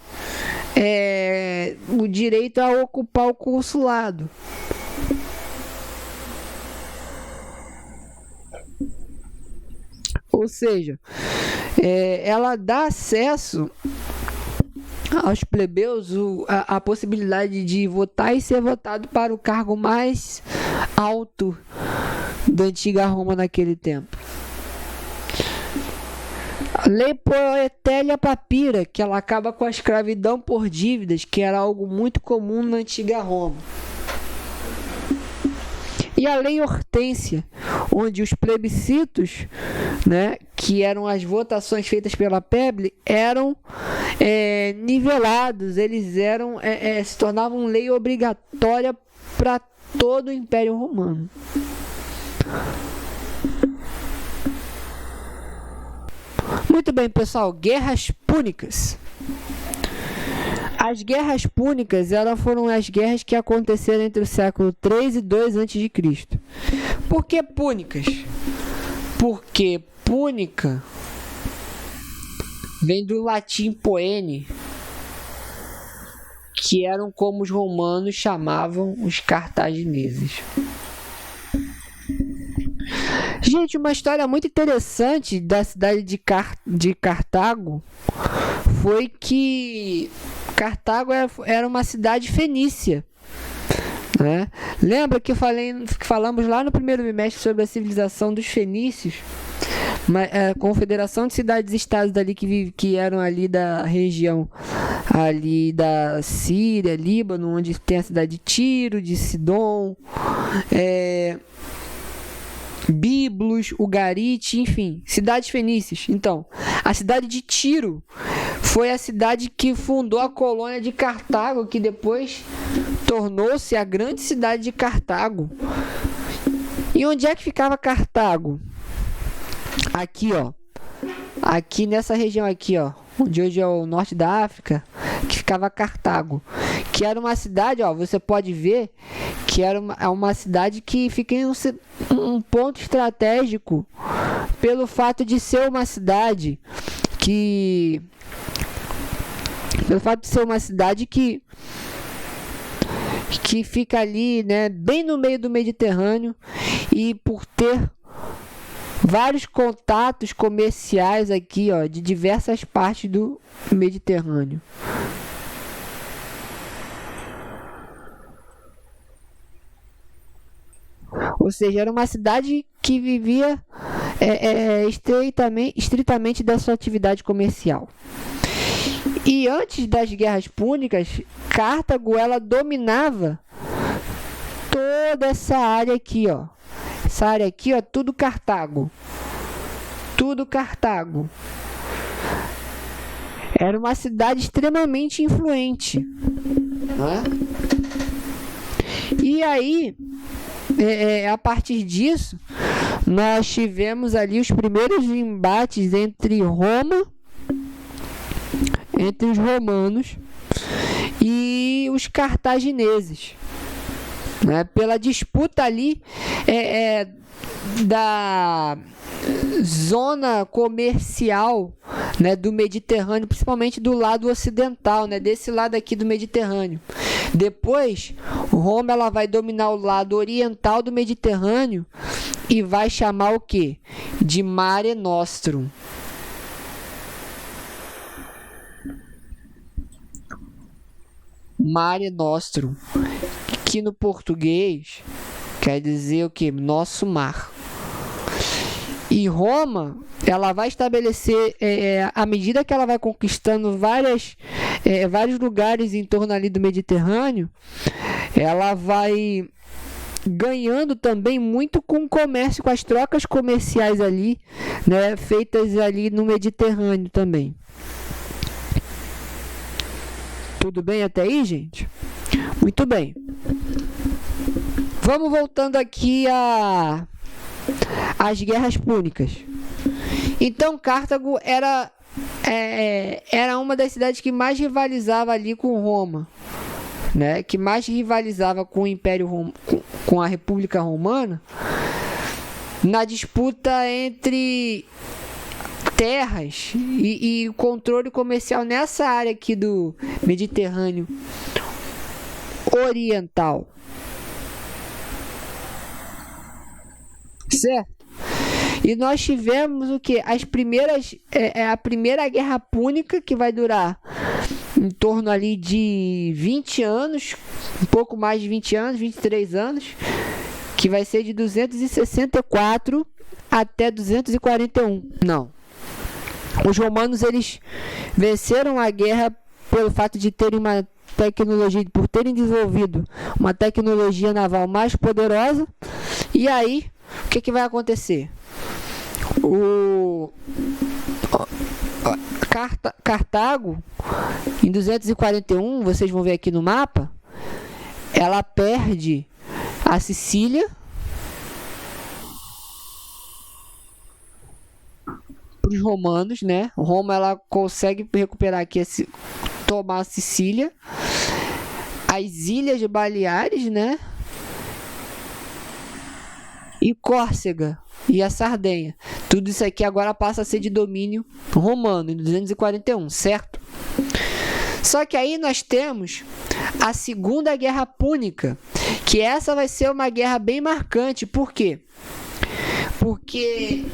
o direito a ocupar o consulado. Ou seja, ela dá acesso aos plebeus a possibilidade de votar e ser votado para o cargo mais alto da antiga Roma naquele tempo. A Lei Poetélia Papira, que ela acaba com a escravidão por dívidas, que era algo muito comum na antiga Roma. E a Lei Hortência, onde os plebiscitos, né, que eram as votações feitas pela plebe, eram nivelados, eles se tornavam lei obrigatória para todo o Império Romano. Muito bem, pessoal, guerras púnicas. As guerras púnicas foram as guerras que aconteceram entre o século 3 e 2 a.C. Por que púnicas? Porque púnica vem do latim poene, que eram como os romanos chamavam os cartagineses. Gente, uma história muito interessante da cidade de Cartago foi que Cartago era uma cidade fenícia, né? Lembra que falamos lá no primeiro bimestre sobre a civilização dos fenícios? A confederação de cidades-estados dali que eram ali da região ali da Síria, Líbano, onde tem a cidade de Tiro, de Sidom, Biblos, Ugarite, enfim, cidades fenícias. Então, a cidade de Tiro foi a cidade que fundou a colônia de Cartago, que depois tornou-se a grande cidade de Cartago. E onde é que ficava Cartago? Aqui, ó. Aqui nessa região aqui, ó, onde hoje é o norte da África, que ficava Cartago, que era uma cidade, ó, você pode ver que era uma cidade que fica em um ponto estratégico pelo fato de ser uma cidade que fica ali, né, bem no meio do Mediterrâneo, e por ter vários contatos comerciais aqui, ó, de diversas partes do Mediterrâneo. Ou seja, era uma cidade que vivia estritamente da sua atividade comercial. E antes das guerras púnicas, Cartago ela dominava toda essa área aqui, ó. Essa área aqui, ó, tudo Cartago. Tudo Cartago. Era uma cidade extremamente influente, né? E aí, a partir disso, nós tivemos ali os primeiros embates entre os romanos e os cartagineses, né? Pela disputa ali da zona comercial, né, do Mediterrâneo, principalmente do lado ocidental, né, desse lado aqui do Mediterrâneo. Depois, Roma ela vai dominar o lado oriental do Mediterrâneo e vai chamar o quê? De Mare Nostrum. Mare Nostrum, que no português quer dizer o quê? Nosso mar. E Roma, ela vai estabelecer, à medida que ela vai conquistando vários lugares em torno ali do Mediterrâneo, ela vai ganhando também muito com o comércio, com as trocas comerciais ali, né, feitas ali no Mediterrâneo também. Tudo bem até aí, gente? Muito bem. Vamos voltando aqui as guerras púnicas. Então Cartago era uma das cidades que mais rivalizava ali com Roma, né? Que mais rivalizava com o Império com a República Romana na disputa entre terras e controle comercial nessa área aqui do Mediterrâneo Oriental. Certo? E nós tivemos o que? A primeira Guerra Púnica, que vai durar em torno ali de 20 anos, um pouco mais de 20 anos, 23 anos, que vai ser de 264 até 241. Não. Os romanos, eles venceram a guerra pelo fato de terem por terem desenvolvido uma tecnologia naval mais poderosa. E aí, o que vai acontecer? Cartago, em 241, vocês vão ver aqui no mapa, ela perde a Sicília para os romanos, né? Roma, ela consegue recuperar aqui, tomar a Sicília, as Ilhas Baleares, né? E Córcega e a Sardenha. Tudo isso aqui agora passa a ser de domínio romano, em 241, certo? Só que aí nós temos a Segunda Guerra Púnica, que essa vai ser uma guerra bem marcante. Por quê? Porque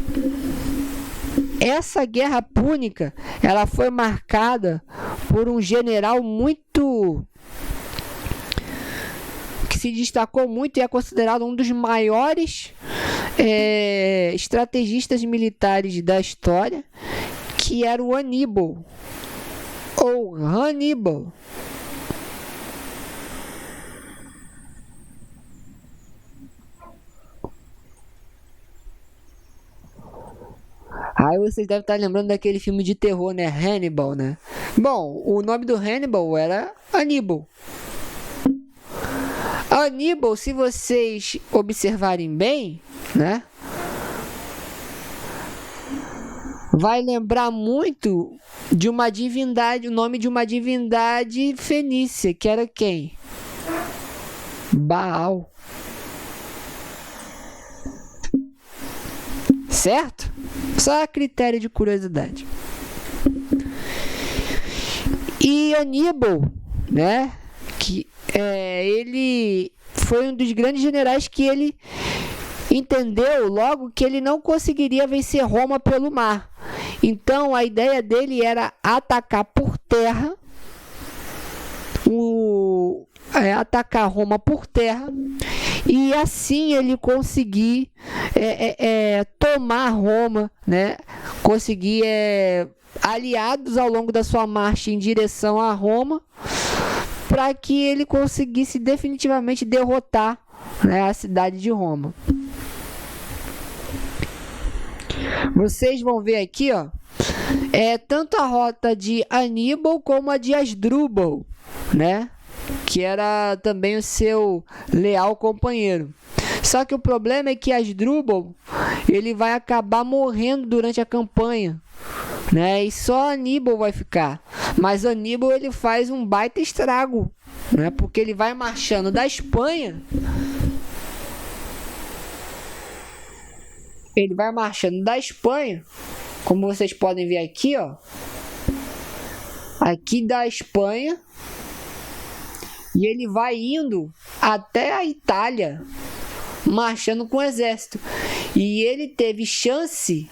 essa Guerra Púnica, ela foi marcada por um general que se destacou muito e é considerado um dos maiores estrategistas militares da história, que era o Aníbal, ou Hannibal. Aí vocês devem estar lembrando daquele filme de terror, né? Hannibal, né? Bom, o nome do Hannibal era Aníbal. Aníbal, se vocês observarem bem, né? Vai lembrar muito de uma divindade, o nome de uma divindade fenícia, que era quem? Baal. Certo? Só a critério de curiosidade. E Aníbal, né? Que ele foi um dos grandes generais que ele entendeu logo que ele não conseguiria vencer Roma pelo mar. Então a ideia dele era atacar por terra, atacar Roma por terra, e assim ele conseguir tomar Roma, né? Conseguir aliados ao longo da sua marcha em direção a Roma, para que ele conseguisse definitivamente derrotar, né, a cidade de Roma. Vocês vão ver aqui, ó, tanto a rota de Aníbal como a de Asdrúbal, né? Que era também o seu leal companheiro. Só que o problema é que Asdrúbal, ele vai acabar morrendo durante a campanha, né? E só Aníbal vai ficar. Mas Aníbal, ele faz um baita estrago, né? Porque ele vai marchando da Espanha. Ele vai marchando da Espanha, como vocês podem ver aqui, ó. Aqui da Espanha. E ele vai indo até a Itália, marchando com o exército. E ele teve chance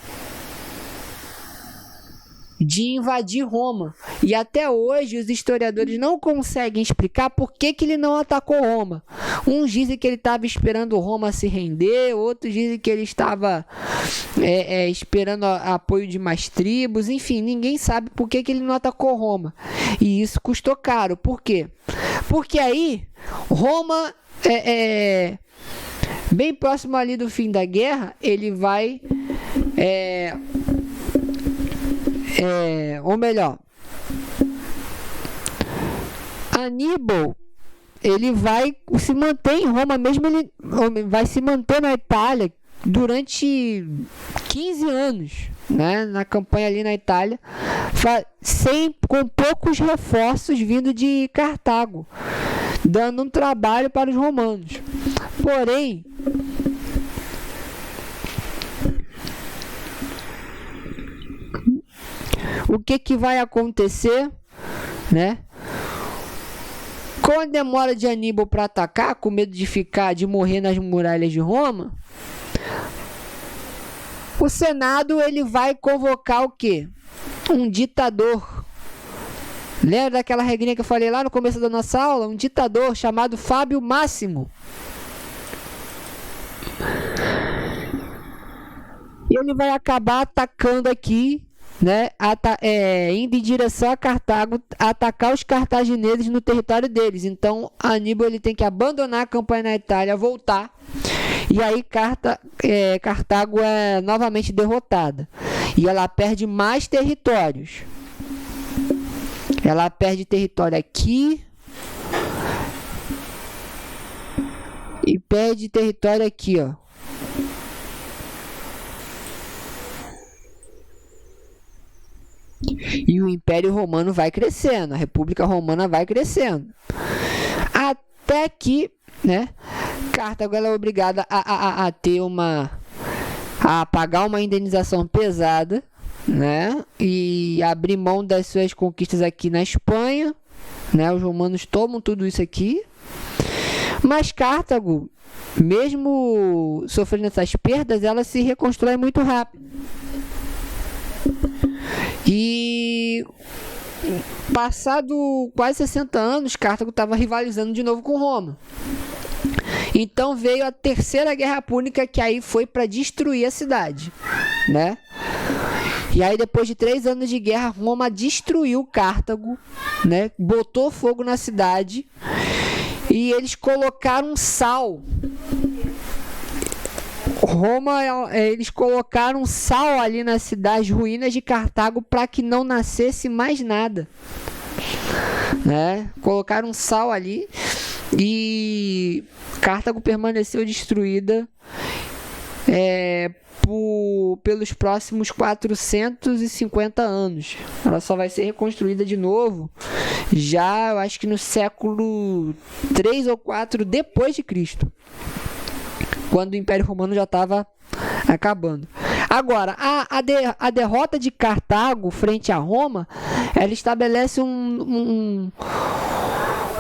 de invadir Roma. E até hoje os historiadores não conseguem explicar por que ele não atacou Roma. Uns dizem que ele estava esperando Roma se render, outros dizem que ele estava esperando apoio de mais tribos. Enfim, ninguém sabe por que ele não atacou Roma. E isso custou caro. Por quê? Porque aí Roma, bem próximo ali do fim da guerra, ele vai ou melhor, Aníbal, ele vai se manter em Roma, mesmo ele vai se manter na Itália, durante 15 anos, né, na campanha ali na Itália, com poucos reforços vindo de Cartago, dando um trabalho para os romanos. Porém, o que vai acontecer, né? Com a demora de Aníbal para atacar, com medo de morrer nas muralhas de Roma, o Senado ele vai convocar o quê? Um ditador. Lembra daquela regrinha que eu falei lá no começo da nossa aula? Um ditador chamado Fábio Máximo. E ele vai acabar atacando aqui, né, indo em direção a Cartago, atacar os cartagineses no território deles. Então Aníbal ele tem que abandonar a campanha na Itália, voltar, e aí Cartago é novamente derrotada e ela perde mais territórios. Ela perde território aqui e perde território aqui, ó. E o Império Romano vai crescendo, a República Romana vai crescendo. Até que, né, Cartago ela é obrigada a pagar uma indenização pesada, né, e abrir mão das suas conquistas aqui na Espanha, né, os romanos tomam tudo isso aqui. Mas Cartago, mesmo sofrendo essas perdas, ela se reconstrói muito rápido. E passado quase 60 anos, Cartago estava rivalizando de novo com Roma. Então veio a Terceira Guerra Púnica, que aí foi para destruir a cidade, né? E aí depois de 3 anos de guerra, Roma destruiu Cartago, né? Botou fogo na cidade e eles colocaram sal. Eles colocaram sal ali na cidade, ruínas de Cartago, para que não nascesse mais nada, né? Colocaram sal ali e Cartago permaneceu destruída pelos próximos 450 anos. Ela só vai ser reconstruída de novo já, eu acho que no século 3 ou 4 depois de Cristo, quando o Império Romano já estava acabando. Agora, a derrota de Cartago frente a Roma, ela estabelece um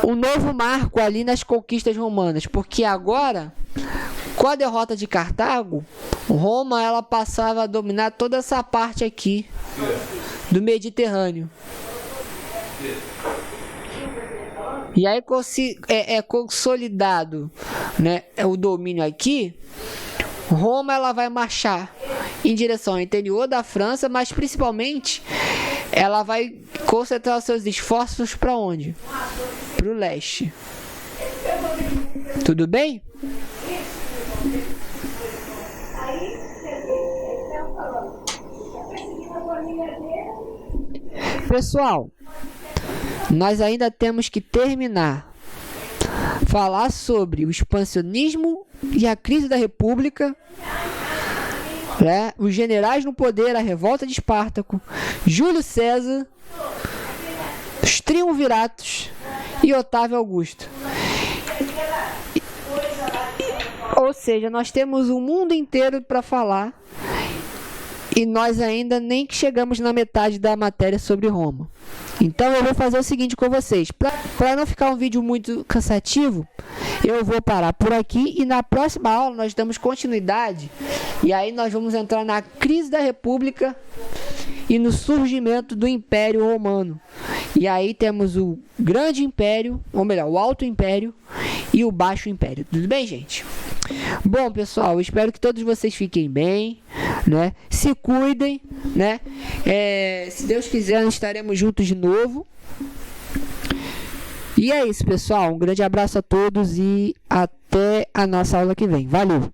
novo marco ali nas conquistas romanas, porque agora, com a derrota de Cartago, Roma ela passava a dominar toda essa parte aqui do Mediterrâneo. E aí consolidado, né, o domínio aqui, Roma ela vai marchar em direção ao interior da França, mas principalmente ela vai concentrar os seus esforços para onde? Para o leste. Tudo bem? Pessoal, nós ainda temos que falar sobre o expansionismo e a crise da República, né? Os generais no poder, a revolta de Espartaco, Júlio César, os triunviratos e Otávio Augusto. Ou seja, nós temos um mundo inteiro para falar e nós ainda nem chegamos na metade da matéria sobre Roma. Então eu vou fazer o seguinte com vocês, para não ficar um vídeo muito cansativo, eu vou parar por aqui e na próxima aula nós damos continuidade e aí nós vamos entrar na crise da República e no surgimento do Império Romano. E aí temos o Grande Império, ou melhor, o Alto Império e o Baixo Império. Tudo bem, gente? Bom, pessoal, eu espero que todos vocês fiquem bem, né? Se cuidem, né? Se Deus quiser, nós estaremos juntos de novo. E é isso, pessoal. Um grande abraço a todos e até a nossa aula que vem. Valeu!